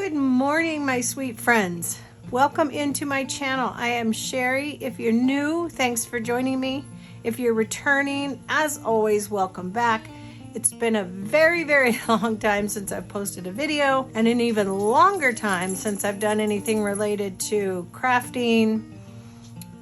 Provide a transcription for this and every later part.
Good morning, my sweet friends. Welcome into my channel. I am Shary. If you're new, thanks for joining me. If you're returning, as always, welcome back. It's been a very, very long time since I've posted a video, and an even longer time since I've done anything related to crafting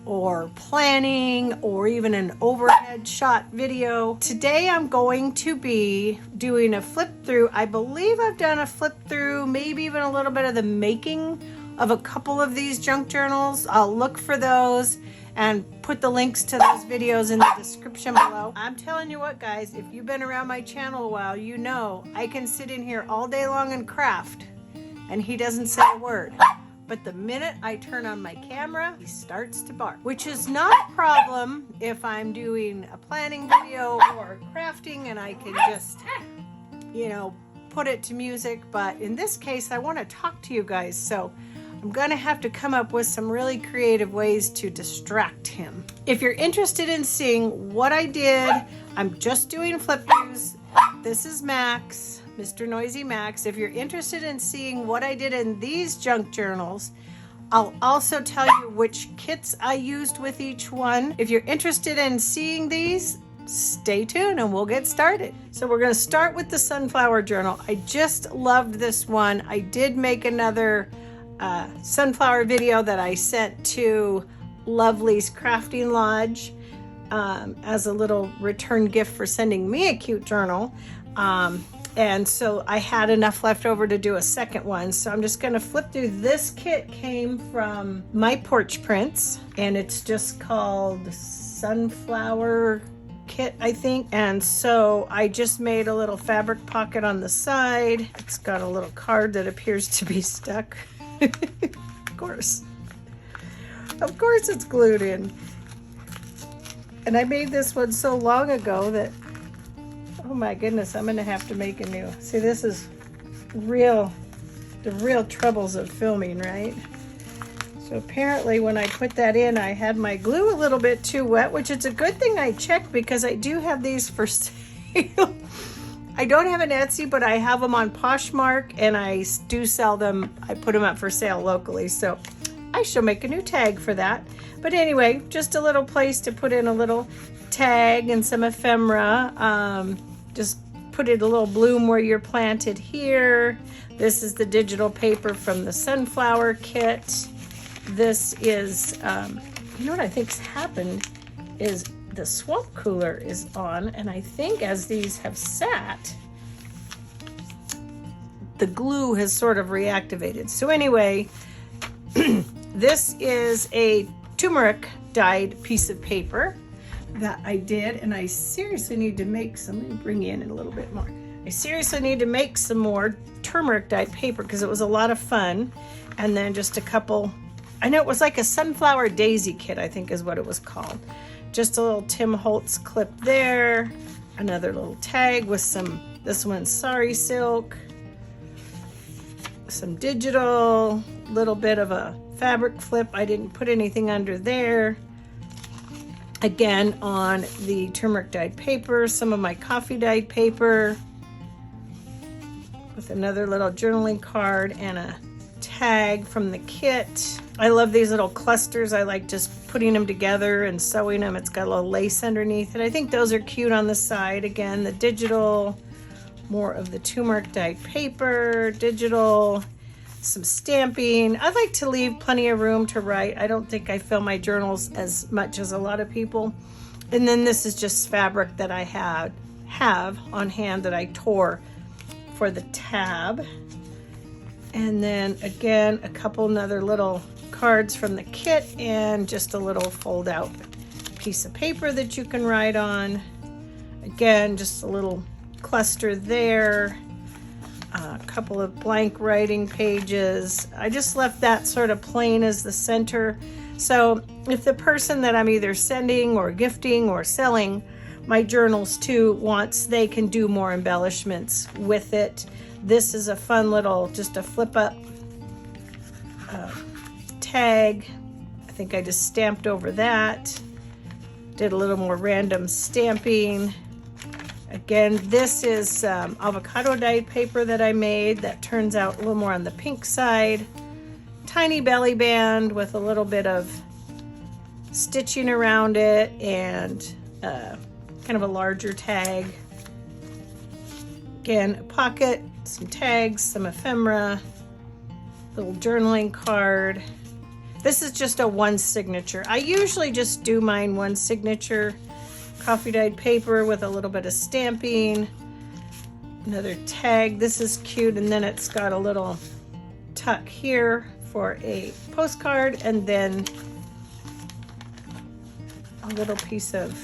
or planning or even an overhead shot video. Today I'm going to be doing a flip through. I believe I've done a flip through, maybe even a little bit of the making of a couple of these junk journals. I'll look for those and put the links to those videos in the description below. I'm telling you what, guys, if you've been around my channel a while, you know I can sit in here all day long and craft and he doesn't say a word. But the minute I turn on my camera, he starts to bark, which is not a problem if I'm doing a planning video or crafting and I can just, you know, put it to music. But in this case, I want to talk to you guys. So I'm going to have to come up with some really creative ways to distract him. If you're interested in seeing what I did, I'm just doing flip throughs. This is Max. Mr. Noisy Max. If you're interested in seeing what I did in these junk journals, I'll also tell you which kits I used with each one. If you're interested in seeing these, stay tuned and we'll get started. So we're going to start with the sunflower journal. I just loved this one. I did make another sunflower video that I sent to Lovely's Crafting Lodge as a little return gift for sending me a cute journal. And so I had enough left over to do a second one. So I'm just going to flip through. This kit came from my Porch Prints, and it's just called Sunflower Kit, I think. And so I just made a little fabric pocket on the side. It's got a little card that appears to be stuck. Of course it's glued in. And I made this one so long ago that, oh my goodness, I'm gonna have to make a new. See, this is the real troubles of filming, right? So apparently when I put that in, I had my glue a little bit too wet, which it's a good thing I checked because I do have these for sale. I don't have an Etsy, but I have them on Poshmark and I do sell them. I put them up for sale locally. So I shall make a new tag for that. But anyway, just a little place to put in a little tag and some ephemera. Just put it a little bloom where you're planted here. This is the digital paper from the sunflower kit. This is, you know what I think's happened is the swamp cooler is on, and I think as these have sat, the glue has sort of reactivated. So anyway, this is a turmeric dyed piece of paper that I did, and I seriously need to make some. Let me bring you in a little bit more. I seriously need to make some more turmeric dyed paper because it was a lot of fun. And then just a couple, I know it was like a sunflower daisy kit, I think is what it was called. Just a little Tim Holtz clip there, another little tag with some, this one's sari silk, some digital, little bit of a fabric flip. I didn't put anything under there. Again, on the turmeric dyed paper, some of my coffee dyed paper with another little journaling card and a tag from the kit. I love these little clusters. I like just putting them together and sewing them. It's got a little lace underneath it. I think those are cute on the side. Again, the digital, more of the turmeric dyed paper, digital, some stamping. I like to leave plenty of room to write. I don't think I fill my journals as much as a lot of people. And then this is just fabric that I have on hand that I tore for the tab. And then again, a couple another little cards from the kit and just a little fold out piece of paper that you can write on. Again, just a little cluster there. A couple of blank writing pages. I just left that sort of plain as the center. So if the person that I'm either sending or gifting or selling my journals to wants, they can do more embellishments with it. This is a fun little, just a flip up tag. I think I just stamped over that. Did a little more random stamping. Again, this is avocado dyed paper that I made that turns out a little more on the pink side. Tiny belly band with a little bit of stitching around it and kind of a larger tag. Again, a pocket, some tags, some ephemera, little journaling card. This is just a one signature. I usually just do mine one signature. Coffee dyed paper with a little bit of stamping. Another tag. This is cute, and then it's got a little tuck here for a postcard, and then a little piece of,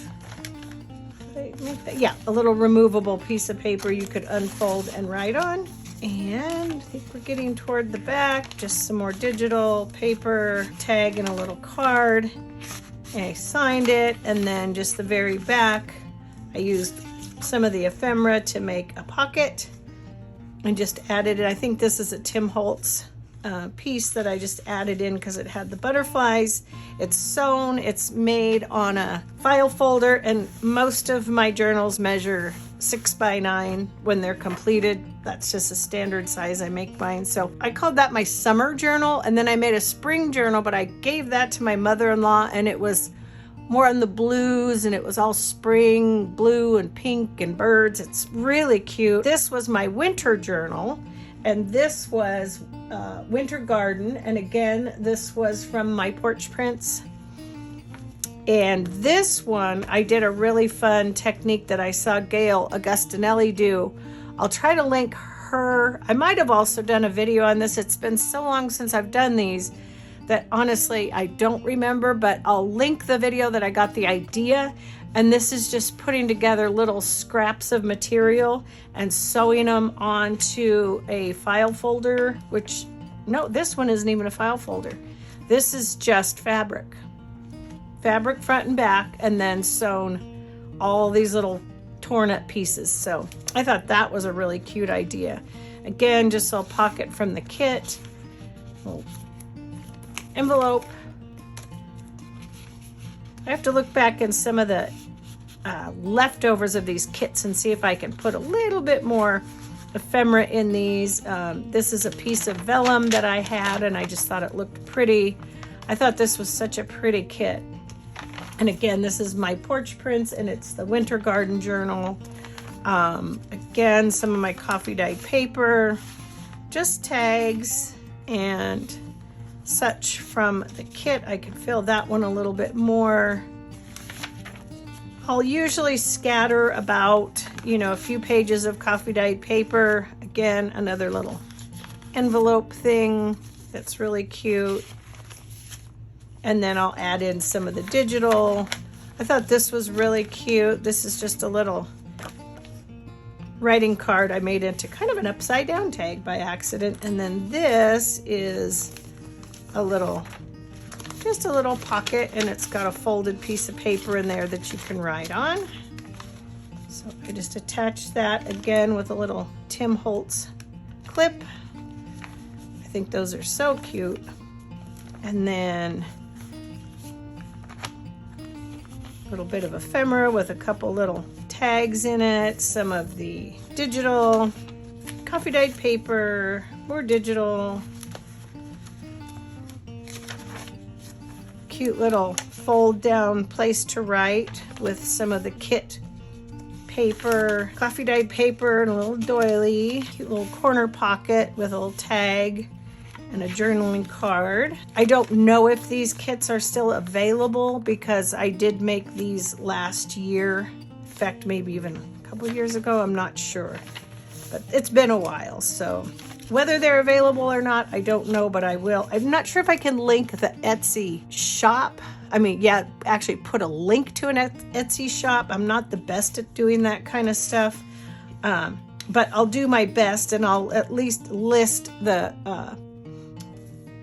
yeah, a little removable piece of paper you could unfold and write on. And I think we're getting toward the back. Just some more digital paper, tag, and a little card. And I signed it, and then just the very back, I used some of the ephemera to make a pocket and just added it. I think this is a Tim Holtz piece that I just added in because it had the butterflies. It's sewn, it's made on a file folder, and most of my journals measure 6x9 when they're completed. That's just a standard size I make mine. So I called that my summer journal, and then I made a spring journal, but I gave that to my mother-in-law, and it was more on the blues, and it was all spring blue and pink and birds. It's really cute. This was my winter journal, and this was winter garden, and again, this was from my Porch Prints. And this one, I did a really fun technique that I saw Gayle Agostenelli do. I'll try to link her. I might have also done a video on this. It's been so long since I've done these that honestly I don't remember, but I'll link the video that I got the idea. And this is just putting together little scraps of material and sewing them onto a file folder, which, no, this one isn't even a file folder. This is just fabric front and back, and then sewn all these little torn up pieces. So I thought that was a really cute idea. Again, just a pocket from the kit, little envelope. I have to look back in some of the leftovers of these kits and see if I can put a little bit more ephemera in these. This is a piece of vellum that I had, and I just thought it looked pretty. I thought this was such a pretty kit. And again, this is my Porch Prints, and it's the Winter Garden Journal. Again, some of my coffee dyed paper, just tags and such from the kit. I could fill that one a little bit more. I'll usually scatter about, a few pages of coffee dyed paper. Again, another little envelope thing that's really cute. And then I'll add in some of the digital. I thought this was really cute. This is just a little writing card I made into kind of an upside down tag by accident. And then this is just a little pocket, and it's got a folded piece of paper in there that you can write on. So I just attached that again with a little Tim Holtz clip. I think those are so cute. And then a little bit of ephemera with a couple little tags in it, some of the digital, coffee dyed paper, more digital, cute little fold down place to write with some of the kit paper, coffee dyed paper, and a little doily, cute little corner pocket with a little tag and a journaling card. I don't know if these kits are still available because I did make these last year. In fact, maybe even a couple of years ago, I'm not sure. But it's been a while, so whether they're available or not, I don't know, but I will. I'm not sure if I can link the Etsy shop. Actually put a link to an Etsy shop. I'm not the best at doing that kind of stuff. But I'll do my best, and I'll at least list the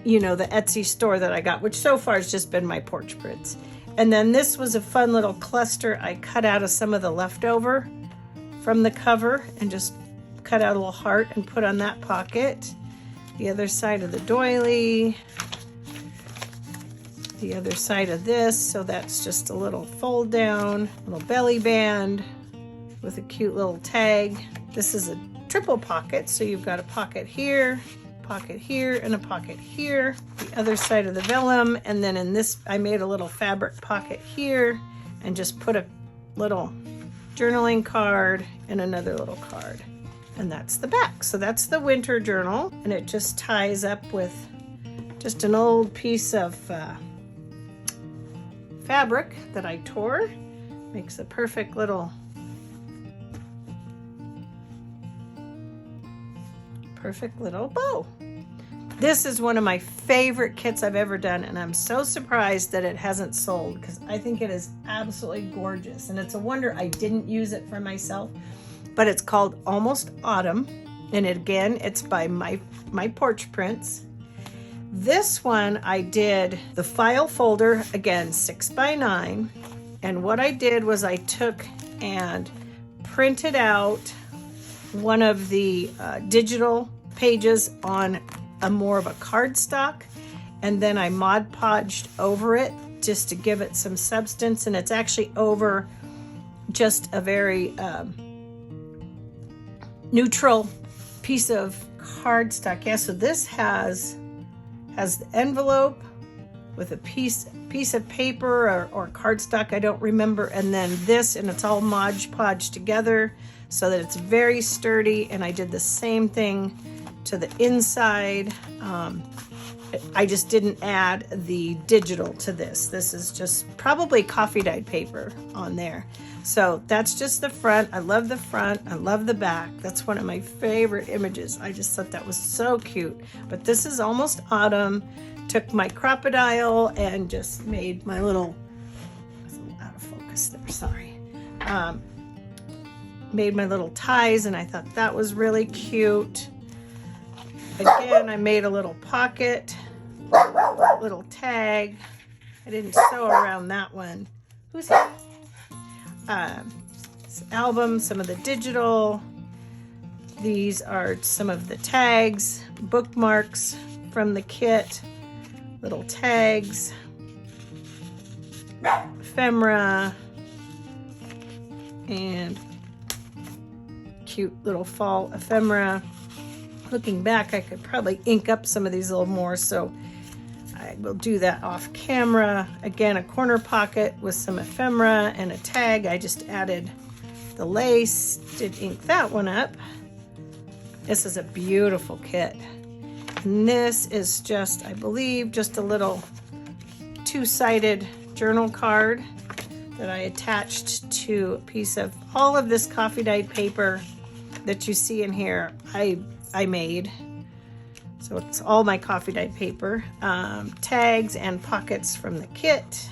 the Etsy store that I got, which so far has just been my Porch Prints. And then this was a fun little cluster I cut out of some of the leftover from the cover and just cut out a little heart and put on that pocket. The other side of the doily, the other side of this, so that's just a little fold down, little belly band, with a cute little tag. This is a triple pocket, so you've got a pocket here, and a pocket here. The other side of the vellum, and then in this, I made a little fabric pocket here and just put a little journaling card and another little card. And that's the back. So that's the winter journal, and it just ties up with just an old piece of fabric that I tore. Makes a perfect little bow. This is one of my favorite kits I've ever done, and I'm so surprised that it hasn't sold because I think it is absolutely gorgeous, and it's a wonder I didn't use it for myself. But it's called Almost Autumn, and it's by my Porch Prints. This one I did the file folder, again 6x9, and what I did was I took and printed out one of the digital pages on a more of a cardstock, and then I Mod Podged over it just to give it some substance, and it's actually over just a very neutral piece of cardstock. Yeah, so this has the envelope with a piece of paper or cardstock, I don't remember, and then this, and it's all Mod Podged together so that it's very sturdy. And I did the same thing to the inside. I just didn't add the digital to this. This is just probably coffee dyed paper on there. So that's just the front. I love the front. I love the back. That's one of my favorite images. I just thought that was so cute. But this is Almost Autumn. Took my crocodile and just made my little, it's a little out of focus there, sorry. Made my little ties, and I thought that was really cute. Again, I made a little pocket, little tag. I didn't sew around that one. Who's here? Album, some of the digital. These are some of the tags, bookmarks from the kit, little tags, ephemera, and cute little fall ephemera. Looking back, I could probably ink up some of these a little more, so I will do that off camera. Again, a corner pocket with some ephemera and a tag. I just added the lace, did ink that one up. This is a beautiful kit. And this is just, I believe, just a little two-sided journal card that I attached to a piece of all of this coffee dyed paper that you see in here. I made. So it's all my coffee dyed paper. Tags and pockets from the kit.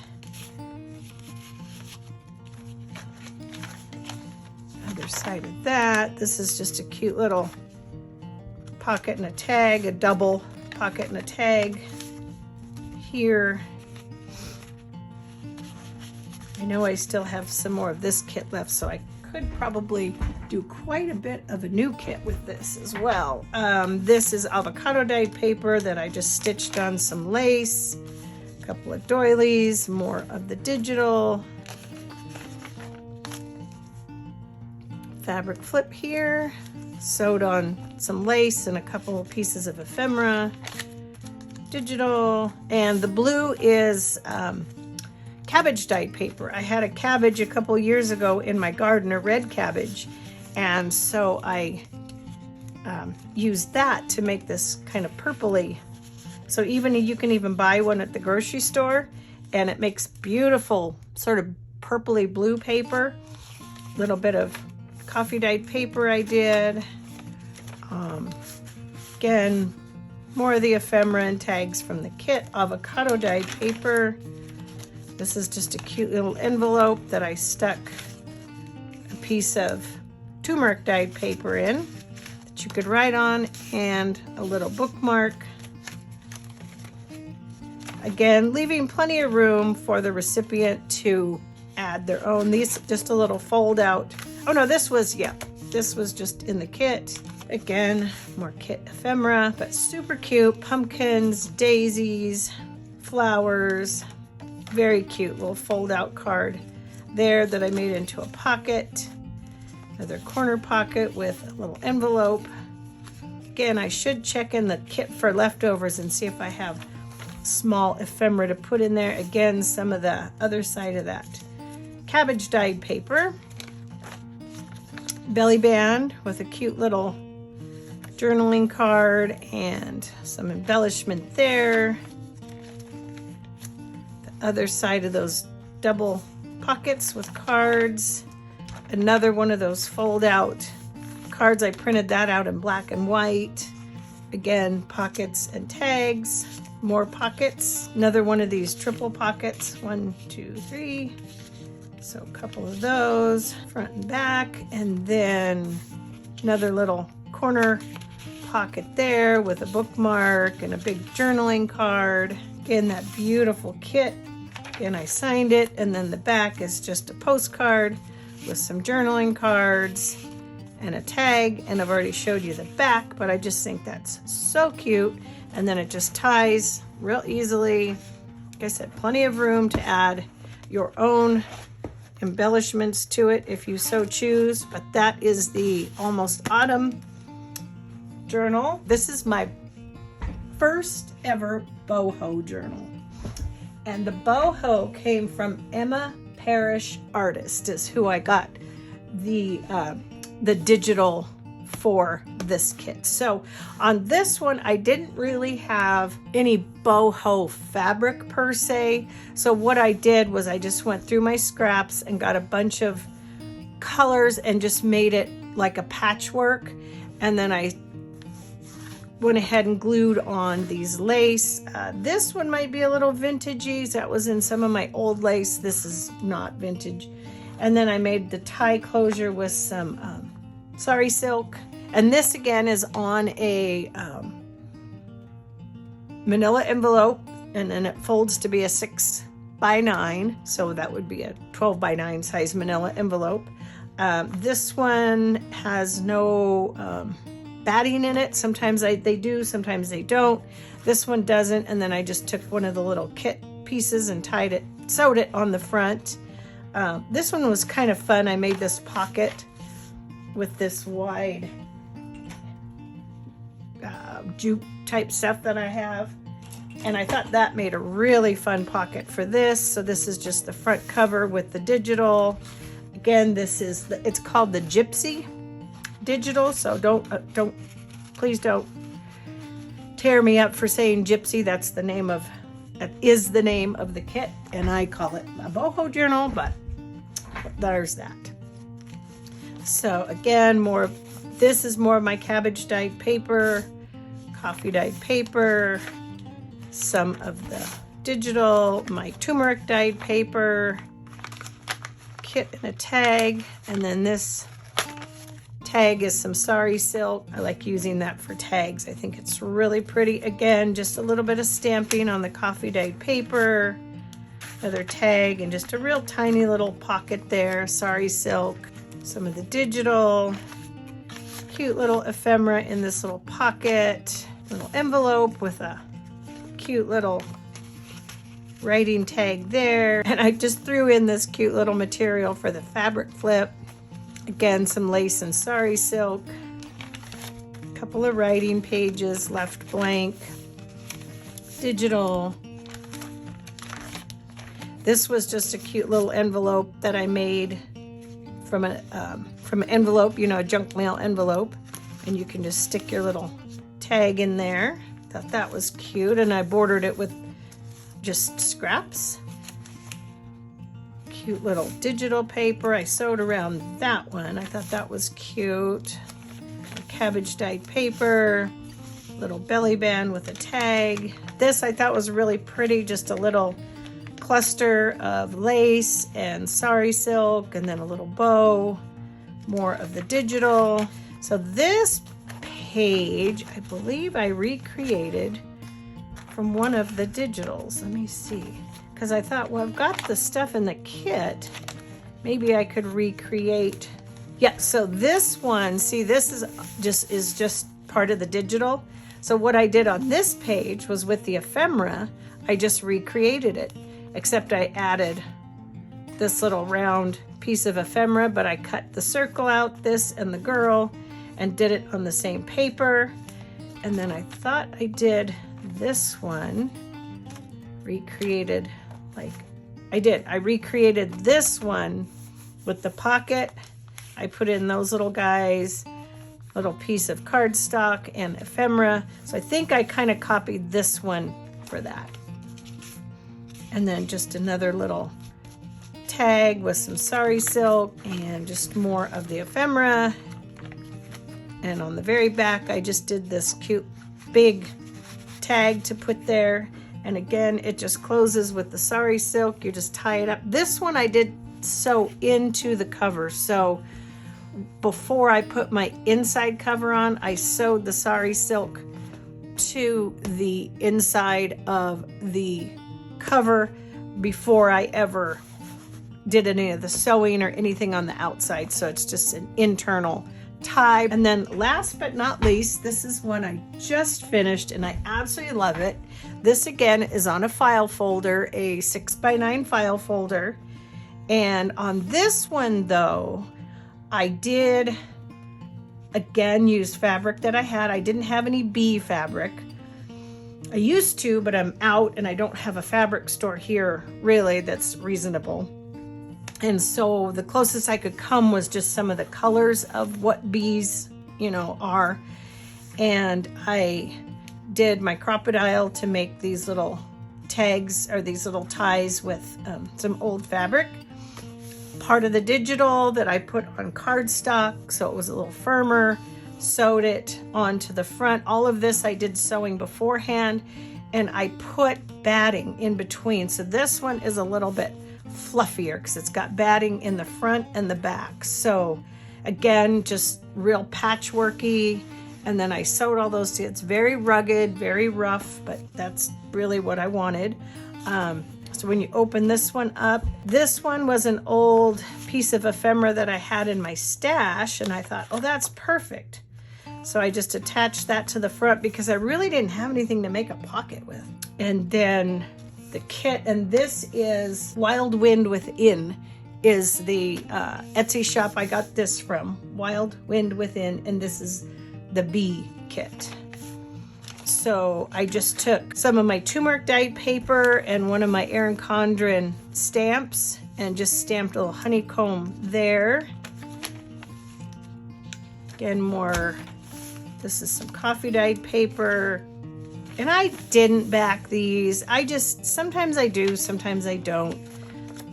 Other side of that. This is just a cute little pocket and a tag, a double pocket and a tag here. I know I still have some more of this kit left, so I could probably do quite a bit of a new kit with this as well. This is avocado dyed paper that I just stitched on some lace, a couple of doilies, more of the digital. Fabric flip here, sewed on some lace and a couple of pieces of ephemera, digital, and the blue is cabbage dyed paper. I had a cabbage a couple years ago in my garden, a red cabbage, and so I used that to make this kind of purpley. So you can even buy one at the grocery store, and it makes beautiful sort of purpley blue paper. Little bit of coffee dyed paper I did. Again, more of the ephemera and tags from the kit. Avocado dyed paper. This is just a cute little envelope that I stuck a piece of turmeric dyed paper in that you could write on, and a little bookmark. Again, leaving plenty of room for the recipient to add their own. These just a little fold out. Oh no, this was just in the kit. Again, more kit ephemera, but super cute. Pumpkins, daisies, flowers. Very cute little fold out card there that I made into a pocket. Another corner pocket with a little envelope. Again, I should check in the kit for leftovers and see if I have small ephemera to put in there. Again, some of the other side of that cabbage dyed paper. Belly band with a cute little journaling card and some embellishment there. The other side of those double pockets with cards. Another one of those fold out cards. I printed that out in black and white. Again, pockets and tags. More pockets. Another one of these triple pockets. 1, 2, 3. So a couple of those, front and back. And then another little corner pocket there with a bookmark and a big journaling card. Again, that beautiful kit. Again, I signed it. And then the back is just a postcard with some journaling cards and a tag. And I've already showed you the back, but I just think that's so cute. And then it just ties real easily. Like I said, plenty of room to add your own embellishments to it if you so choose. But that is the Almost Autumn journal. This is my first ever boho journal. And the boho came from Emma Parish Artist, is who I got the digital for this kit. So on this one, I didn't really have any boho fabric per se. So what I did was I just went through my scraps and got a bunch of colors and just made it like a patchwork. And then I went ahead and glued on these lace. This one might be a little vintagey. That was in some of my old lace. This is not vintage. And then I made the tie closure with some sari silk. And this again is on a manila envelope, and then it folds to be a 6x9. So that would be a 12x9 size manila envelope. This one has no batting in it. Sometimes they do, sometimes they don't. This one doesn't. And then I just took one of the little kit pieces and sewed it on the front. This one was kind of fun. I made this pocket with this wide juke type stuff that I have. And I thought that made a really fun pocket for this. So this is just the front cover with the digital. Again, it's called the Gypsy digital. So please don't tear me up for saying Gypsy. That is the name of the kit. And I call it a boho journal, but there's that. So again, this is more of my cabbage dyed paper, coffee dyed paper, some of the digital, my turmeric dyed paper, kit and a tag, and then this tag is some sari silk. I like using that for tags. I think it's really pretty. Again, just a little bit of stamping on the coffee dyed paper, another tag, and just a real tiny little pocket there, sari silk, some of the digital, cute little ephemera in this little pocket, little envelope with a cute little writing tag there. And I just threw in this cute little material for the fabric flip. Again, some lace and sari silk, a couple of writing pages left blank, digital. This was just a cute little envelope that I made from an envelope, a junk mail envelope, and you can just stick your little tag in there. Thought that was cute, and I bordered it with just scraps. Cute little digital paper. I sewed around that one. I thought that was cute. Cabbage dyed paper, little belly band with a tag. This I thought was really pretty, just a little cluster of lace and sari silk, and then a little bow, more of the digital. So this page, I believe I recreated from one of the digitals. Let me see, because I thought, well, I've got the stuff in the kit, maybe I could recreate. Yeah, so this one, see, this is just part of the digital. So what I did on this page was with the ephemera, I just recreated it, except I added this little round piece piece of ephemera, but I cut the circle out, this and the girl, and did it on the same paper. And then I thought I did this one, recreated, like I did. I recreated this one with the pocket. I put in those little guys, little piece of cardstock and ephemera. So I think I kind of copied this one for that. And then just another little tag with some sari silk and just more of the ephemera. And on the very back, I just did this cute big tag to put there. And again, it just closes with the sari silk. You just tie it up. This one I did sew into the cover. So before I put my inside cover on, I sewed the sari silk to the inside of the cover before I ever did any of the sewing or anything on the outside. So it's just an internal tie. And then last but not least, this is one I just finished and I absolutely love it. This again is on a file folder, a 6x9 file folder. And on this one though, I did again use fabric that I had. I didn't have any bee fabric. I used to, but I'm out and I don't have a fabric store here really that's reasonable. And so the closest I could come was just some of the colors of what bees, you know, are. And I did my crocodile to make these little tags or these little ties with some old fabric. Part of the digital that I put on cardstock so it was a little firmer, sewed it onto the front. All of this I did sewing beforehand and I put batting in between. So this one is a little bit fluffier because it's got batting in the front and the back. So again, just real patchworky. And then I sewed all those together. It's very rugged, very rough, but that's really what I wanted. So when you open this one up, this one was an old piece of ephemera that I had in my stash and I thought, oh, that's perfect. So I just attached that to the front because I really didn't have anything to make a pocket with. And then the kit, and this is Wild Wind Within, is the Etsy shop I got this from, Wild Wind Within, and this is the bee kit. So I just took some of my turmeric dyed paper and one of my Erin Condren stamps and just stamped a little honeycomb there. Again, more, this is some coffee dyed paper. And I didn't back these. Sometimes I do, sometimes I don't.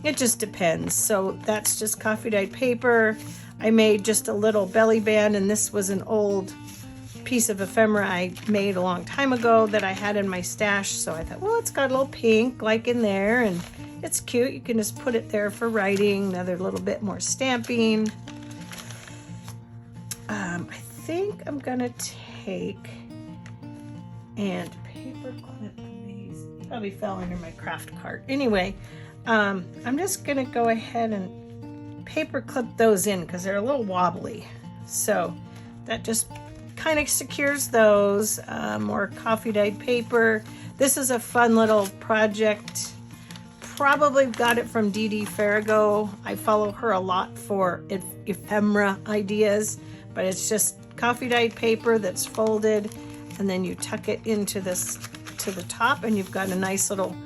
It just depends. So that's just coffee dyed paper. I made just a little belly band, and this was an old piece of ephemera I made a long time ago that I had in my stash. So I thought, well, it's got a little pink like in there and it's cute. You can just put it there for writing. Another little bit more stamping. I think I'm gonna take and paper clip these. Probably fell under my craft cart. Anyway, I'm just gonna go ahead and paper clip those in because they're a little wobbly. So that just kind of secures those. More coffee dyed paper. This is a fun little project. Probably got it from Dee Dee Farrago. I follow her a lot for ephemera ideas, but it's just coffee dyed paper that's folded, and then you tuck it into this to the top, and you've got a nice little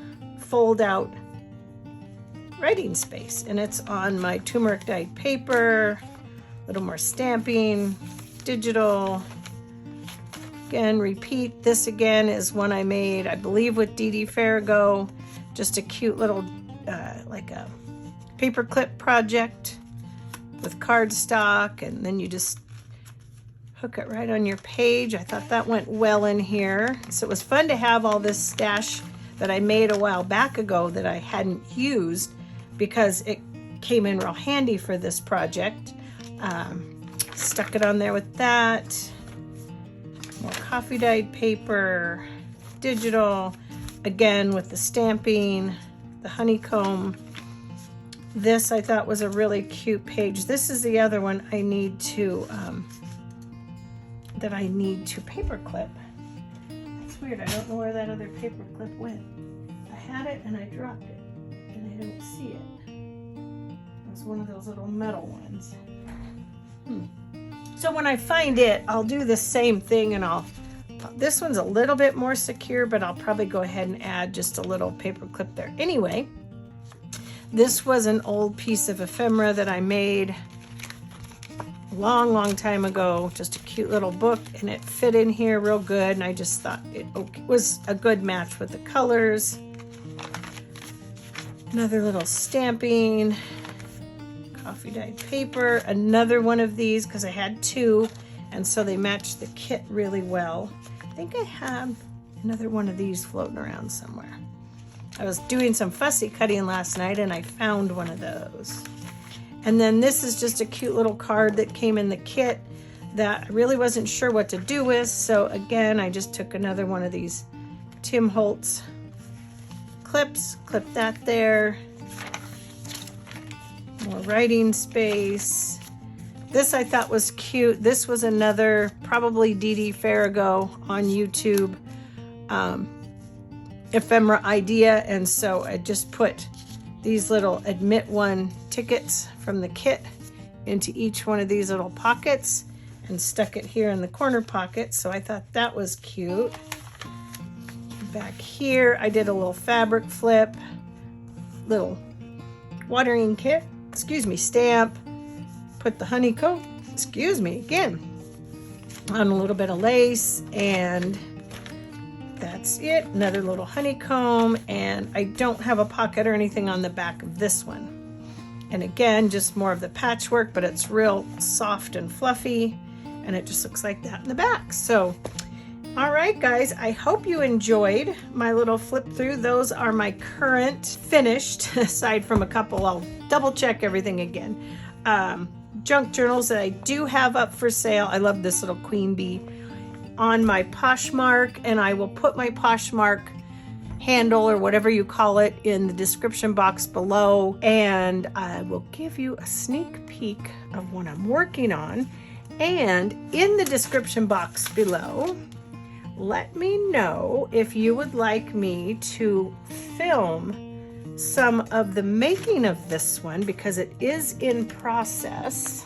fold out writing space. And it's on my turmeric dyed paper, a little more stamping, digital. Again, repeat. This again is one I made, I believe, with Dee Dee Farrago. Just a cute little, like a paper clip project with cardstock, and then you just hook it right on your page. I thought that went well in here. So it was fun to have all this stash that I made a while back ago that I hadn't used because it came in real handy for this project. Stuck it on there with that. More coffee dyed paper, digital, again with the stamping, the honeycomb. This I thought was a really cute page. This is the other one I need to that I need to paper clip. That's weird. I don't know where that other paper clip went. I had it and I dropped it and I don't see it. was one of those little metal ones. So when I find it, I'll do the same thing, and this one's a little bit more secure, but I'll probably go ahead and add just a little paper clip there. Anyway, this was an old piece of ephemera that I made a long time ago, just a cute little book, and it fit in here real good, and I just thought it was a good match with the colors. Another little stamping, coffee dyed paper, another one of these because I had two, and so they matched the kit really well. I think I have another one of these floating around somewhere. I was doing some fussy cutting last night and I found one of those. And then this is just a cute little card that came in the kit that I really wasn't sure what to do with. So again, I just took another one of these Tim Holtz clips, clipped that there. More writing space. This I thought was cute. This was another probably Dee Dee Farrago on YouTube ephemera idea, and so I just put these little admit one tickets from the kit into each one of these little pockets and stuck it here in the corner pocket. So I thought that was cute. Back here I did a little fabric flip, little watering kit, stamp, put the honeycomb, again, on a little bit of lace, and that's it. Another little honeycomb, and I don't have a pocket or anything on the back of this one. And again, just more of the patchwork, but it's real soft and fluffy, and it just looks like that in the back. So, all right, guys, I hope you enjoyed my little flip through. Those are my current finished, aside from a couple, I'll double check everything again. Junk journals that I do have up for sale. I love this little queen bee on my Poshmark, and I will put my Poshmark handle or whatever you call it in the description box below, and I will give you a sneak peek of what I'm working on. And in the description box below, let me know if you would like me to film some of the making of this one, because it is in process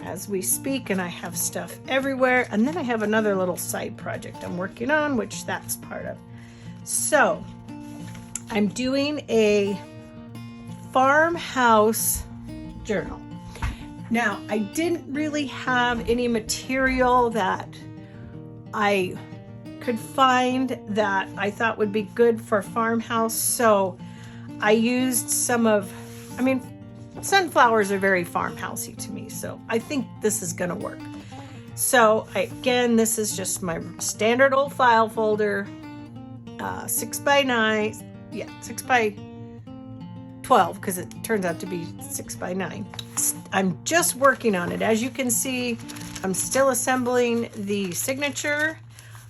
as we speak, and I have stuff everywhere. And then I have another little side project I'm working on, which that's part of. So I'm doing a farmhouse journal. Now, I didn't really have any material that I could find that I thought would be good for farmhouse, so I used sunflowers are very farmhousey to me, so I think this is gonna work. So again, this is just my standard old file folder, 6x9, 6x12, because it turns out to be 6x9. I'm just working on it. As you can see, I'm still assembling the signature.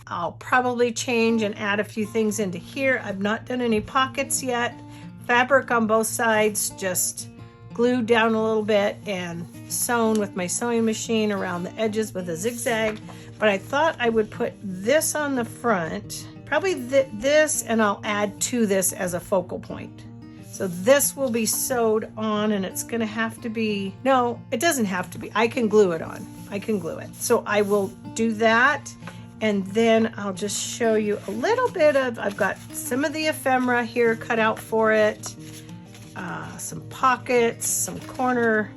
I'll probably change and add a few things into here. I've not done any pockets yet. Fabric on both sides, just glued down a little bit and sewn with my sewing machine around the edges with a zigzag. But I thought I would put this on the front, probably this, and I'll add to this as a focal point. So this will be sewed on, and it's gonna have to be, no, it doesn't have to be. I can glue it on. I can glue it. So I will do that, and then I'll just show you a little bit of, I've got some of the ephemera here cut out for it, some pockets, some corner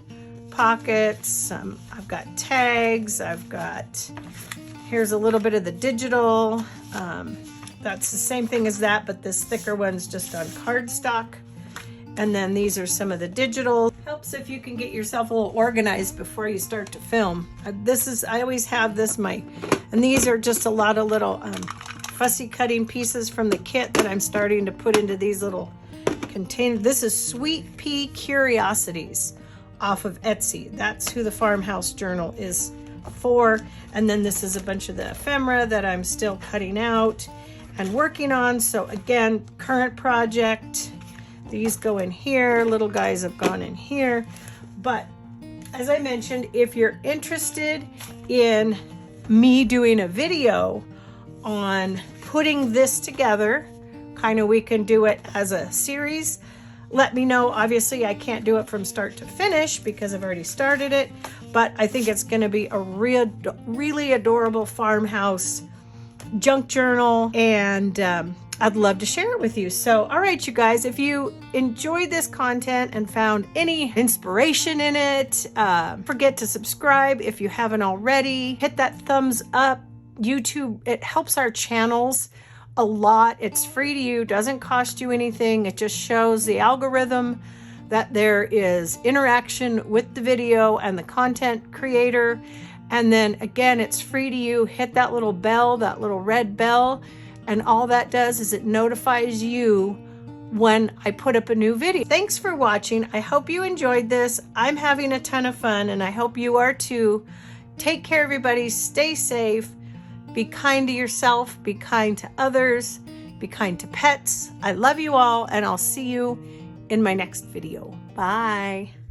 pockets, I've got tags, here's a little bit of the digital. That's the same thing as that, but this thicker one's just on cardstock. And then these are some of the digital. Helps if you can get yourself a little organized before you start to film. I always have this, and these are just a lot of little fussy cutting pieces from the kit that I'm starting to put into these little containers. This is Sweet Pea Curiosities off of Etsy. That's who the Farmhouse Journal is for. And then this is a bunch of the ephemera that I'm still cutting out and working on. So again, current project. These go in here, little guys have gone in here. But as I mentioned, if you're interested in me doing a video on putting this together, we can do it as a series, Let me know. Obviously, I can't do it from start to finish because I've already started it, but I think it's going to be a really adorable farmhouse junk journal, and I'd love to share it with you. So, all right, you guys, if you enjoyed this content and found any inspiration in it, forget to subscribe if you haven't already. Hit that thumbs up. YouTube, it helps our channels a lot. It's free to you, doesn't cost you anything. It just shows the algorithm that there is interaction with the video and the content creator. And then again, it's free to you. Hit that little bell, that little red bell, and all that does is it notifies you when I put up a new video. Thanks for watching. I hope you enjoyed this. I'm having a ton of fun, and I hope you are too. Take care, everybody. Stay safe. Be kind to yourself, be kind to others, be kind to pets. I love you all, and I'll see you in my next video. Bye.